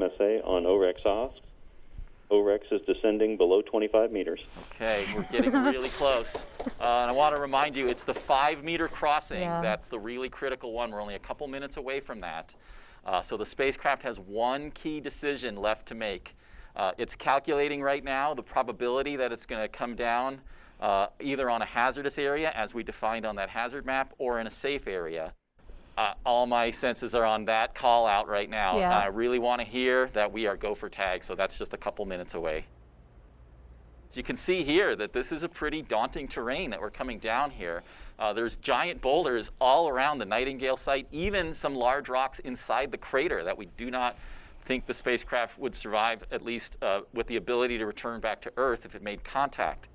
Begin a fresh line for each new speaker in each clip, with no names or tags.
MSA on OREX OSC. OREX is descending below 25 meters.
Okay, we're getting really close. And I want to remind you, it's the 5-meter crossing.
Yeah.
That's the really critical one. We're only a couple minutes away from that. So the spacecraft has one key decision left to make. It's calculating right now the probability that it's going to come down either on a hazardous area, as we defined on that hazard map, or in a safe area. All my senses are on that call out right now.
Yeah.
I really want to hear that we are go for tag, so that's just a couple minutes away. So you can see here that this is a pretty daunting terrain that we're coming down here. There's giant boulders all around the Nightingale site, even some large rocks inside the crater that we do not think the spacecraft would survive, at least with the ability to return back to Earth if it made contact.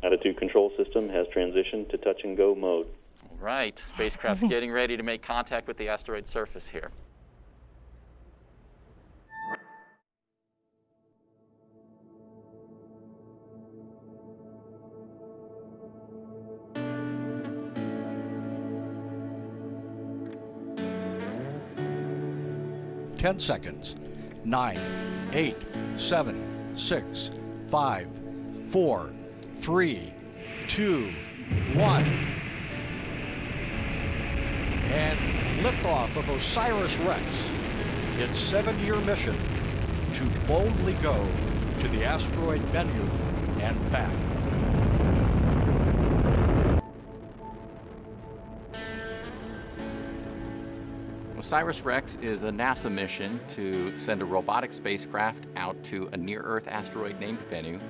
Attitude control system has transitioned to touch-and-go mode.
All right, spacecraft's getting ready to make contact with the asteroid surface here.
Ten seconds. 9, 8, 7, 6, 5, 4, 3, 2, 1. And liftoff of OSIRIS-REx, its 7-year mission to boldly go to the asteroid Bennu and back.
OSIRIS-REx is a NASA mission to send a robotic spacecraft out to a near-Earth asteroid named Bennu,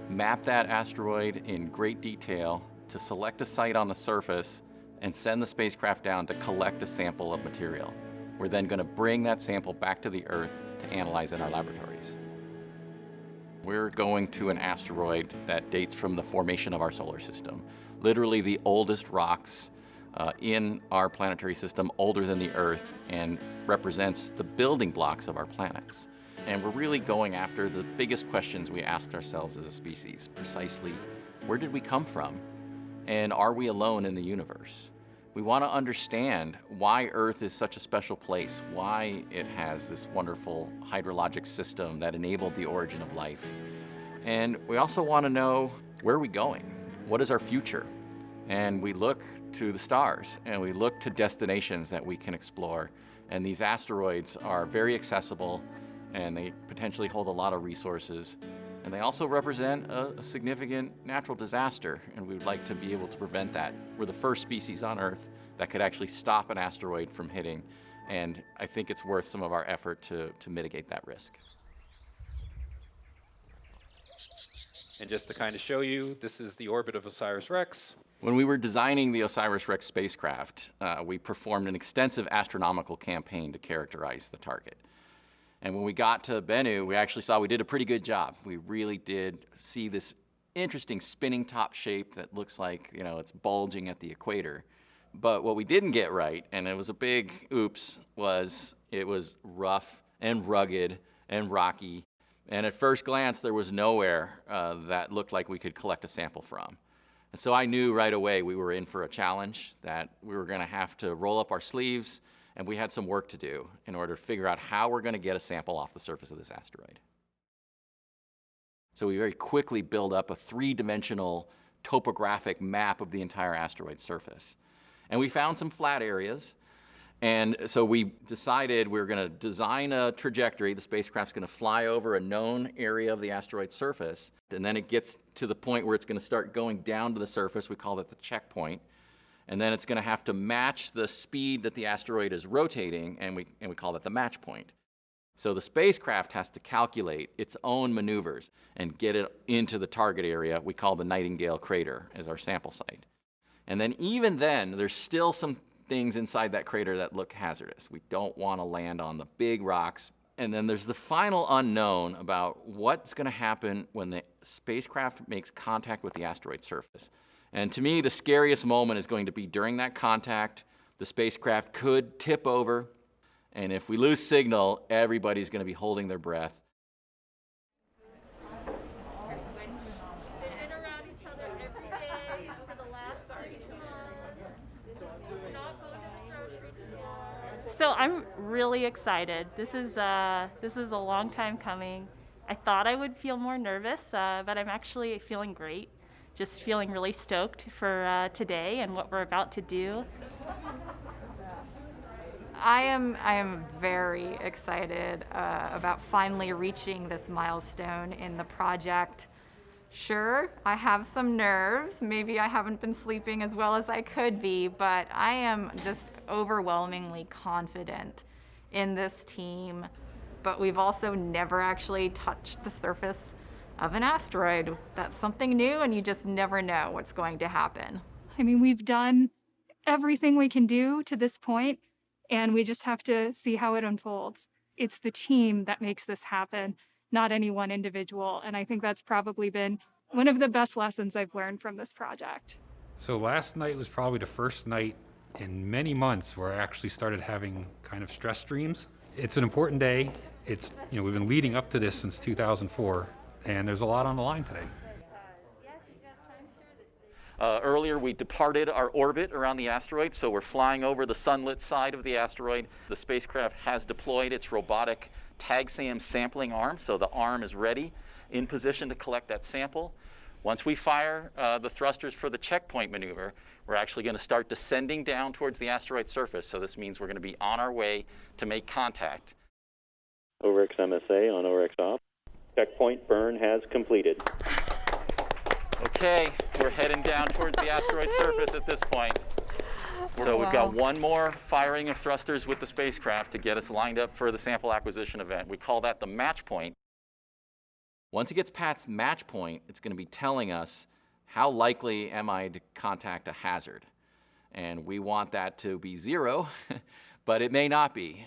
map that asteroid in great detail to select a site on the surface, and send the spacecraft down to collect a sample of material. We're then going to bring that sample back to the Earth to analyze in our laboratories. We're going to an asteroid that dates from the formation of our solar system. Literally the oldest rocks in our planetary system, older than the Earth, and represents the building blocks of our planets. And we're really going after the biggest questions we asked ourselves as a species, precisely, where did we come from? And are we alone in the universe? We want to understand why Earth is such a special place, why it has this wonderful hydrologic system that enabled the origin of life. And we also want to know, where are we going? What is our future? And we look to the stars and we look to destinations that we can explore. And these asteroids are very accessible and they potentially hold a lot of resources. And they also represent a significant natural disaster, and we would like to be able to prevent that. We're the first species on Earth that could actually stop an asteroid from hitting, and I think it's worth some of our effort to mitigate that risk.
And just to kind of show you, this is the orbit of OSIRIS-REx.
When we were designing the OSIRIS-REx spacecraft, we performed an extensive astronomical campaign to characterize the target. And when we got to Bennu, we actually saw we did a pretty good job. We really did see this interesting spinning top shape that looks like, you know, it's bulging at the equator. But what we didn't get right, and it was a big oops, was it was rough and rugged and rocky. And at first glance, there was nowhere that looked like we could collect a sample from. And so I knew right away we were in for a challenge, that we were going to have to roll up our sleeves, and we had some work to do in order to figure out how we're going to get a sample off the surface of this asteroid. So we very quickly build up a 3-dimensional topographic map of the entire asteroid surface. And we found some flat areas. And so we decided we were going to design a trajectory. The spacecraft's going to fly over a known area of the asteroid surface. And then it gets to the point where it's going to start going down to the surface. We call that the checkpoint. And then it's going to have to match the speed that the asteroid is rotating, and we call that the match point. So the spacecraft has to calculate its own maneuvers and get it into the target area we call the Nightingale crater as our sample site. And then even then, there's still some things inside that crater that look hazardous. We don't want to land on the big rocks. And then there's the final unknown about what's going to happen when the spacecraft makes contact with the asteroid surface. And to me, the scariest moment is going to be during that contact. The spacecraft could tip over, and if we lose signal, everybody's going to be holding their breath.
They've been around each other every day for the last 6 months. Not going to the grocery store. So I'm really excited. This is a long time coming. I thought I would feel more nervous, but I'm actually feeling great. Just feeling really stoked for today and what we're about to do.
I am very excited about finally reaching this milestone in the project. Sure, I have some nerves. Maybe I haven't been sleeping as well as I could be, but I am just overwhelmingly confident in this team. But we've also never actually touched the surface of an asteroid. That's something new, and you just never know what's going to happen.
I mean, we've done everything we can do to this point, and we just have to see how it unfolds. It's the team that makes this happen, not any one individual. And I think that's probably been one of the best lessons I've learned from this project.
So last night was probably the first night in many months where I actually started having kind of stress dreams. It's an important day. It's, we've been leading up to this since 2004, and there's a lot on the line today.
Earlier, we departed our orbit around the asteroid, so we're flying over the sunlit side of the asteroid. The spacecraft has deployed its robotic TAG-SAM sampling arm, so the arm is ready, in position to collect that sample. Once we fire the thrusters for the checkpoint maneuver, we're actually going to start descending down towards the asteroid surface, so this means we're going to be on our way to make contact.
OSIRIS MSA on OSIRIS op. Checkpoint burn has completed.
Okay, we're heading down towards the asteroid surface at this point. So we've got one more firing of thrusters with the spacecraft to get us lined up for the sample acquisition event. We call that the match point.
Once it gets past match point, it's going to be telling us how likely am I to contact a hazard. And we want that to be 0, but it may not be.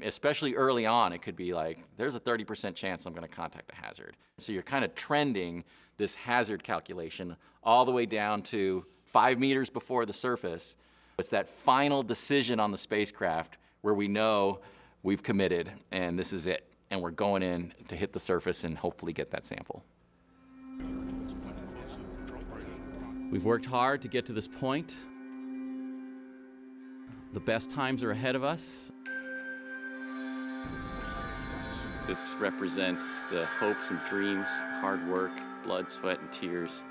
Especially early on, it could be like, there's a 30% chance I'm going to contact a hazard. So you're kind of trending this hazard calculation all the way down to 5 meters before the surface. It's that final decision on the spacecraft where we know we've committed and this is it. And we're going in to hit the surface and hopefully get that sample. We've worked hard to get to this point. The best times are ahead of us. This represents the hopes and dreams, hard work, blood, sweat, and tears.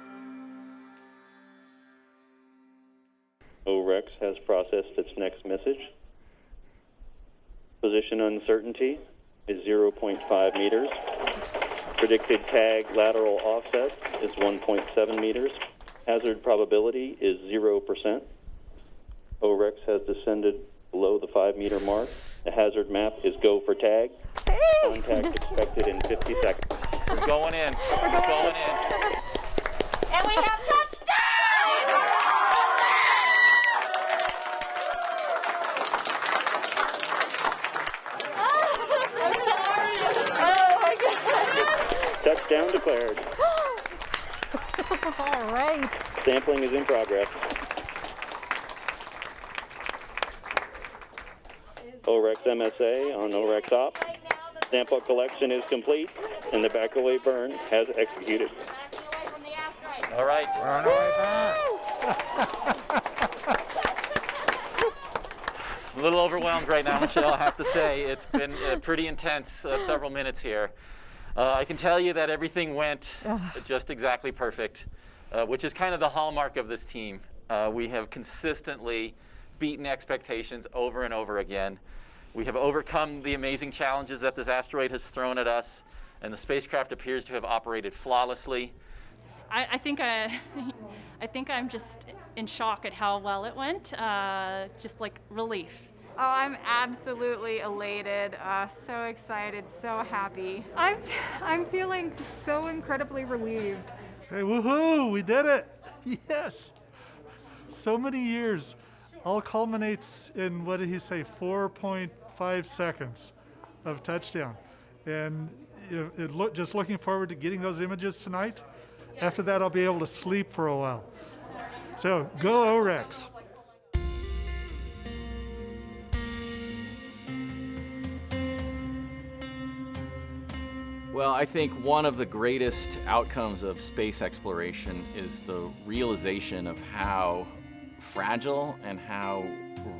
OSIRIS has processed its next message. Position uncertainty is 0.5 meters. Predicted tag lateral offset is 1.7 meters. Hazard probability is 0%. OSIRIS has descended below the 5-meter mark. The hazard map is go for tag. Contact expected in 50 seconds.
We're going in. We're going in.
And we have
Touchdown declared.
All right.
Sampling is in progress. OSIRIS MSA on OSIRIS op. Sample collection is complete, and the back-away burn has executed.
All right.
We're on our way back.
A little overwhelmed right now, Michelle, I have to say. It's been pretty intense several minutes here. I can tell you that everything went just exactly perfect, which is kind of the hallmark of this team. We have consistently beaten expectations over and over again. We have overcome the amazing challenges that this asteroid has thrown at us, and the spacecraft appears to have operated flawlessly.
I think I'm just in shock at how well it went. Just like relief.
Oh, I'm absolutely elated, so excited, so happy.
I'm feeling so incredibly relieved.
Hey, woohoo! We did it! Yes! So many years. All culminates in, what did he say, 4.5 seconds of touchdown. And just looking forward to getting those images tonight. After that, I'll be able to sleep for a while. So, go OSIRIS!
Well, I think one of the greatest outcomes of space exploration is the realization of how fragile and how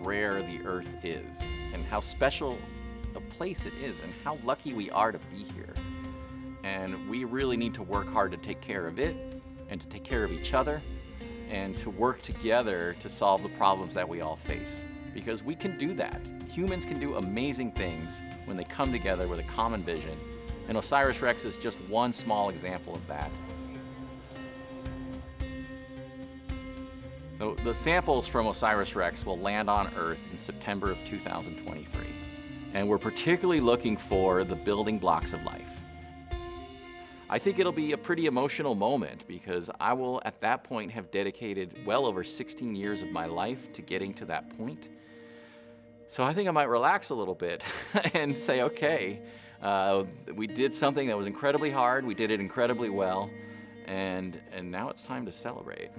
rare the Earth is and how special a place it is and how lucky we are to be here. And we really need to work hard to take care of it and to take care of each other and to work together to solve the problems that we all face. Because we can do that. Humans can do amazing things when they come together with a common vision. And OSIRIS-REx is just one small example of that. So the samples from OSIRIS-REx will land on Earth in September of 2023. And we're particularly looking for the building blocks of life. I think it'll be a pretty emotional moment because I will at that point have dedicated well over 16 years of my life to getting to that point. So I think I might relax a little bit and say, okay, we did something that was incredibly hard, we did it incredibly well, and now it's time to celebrate.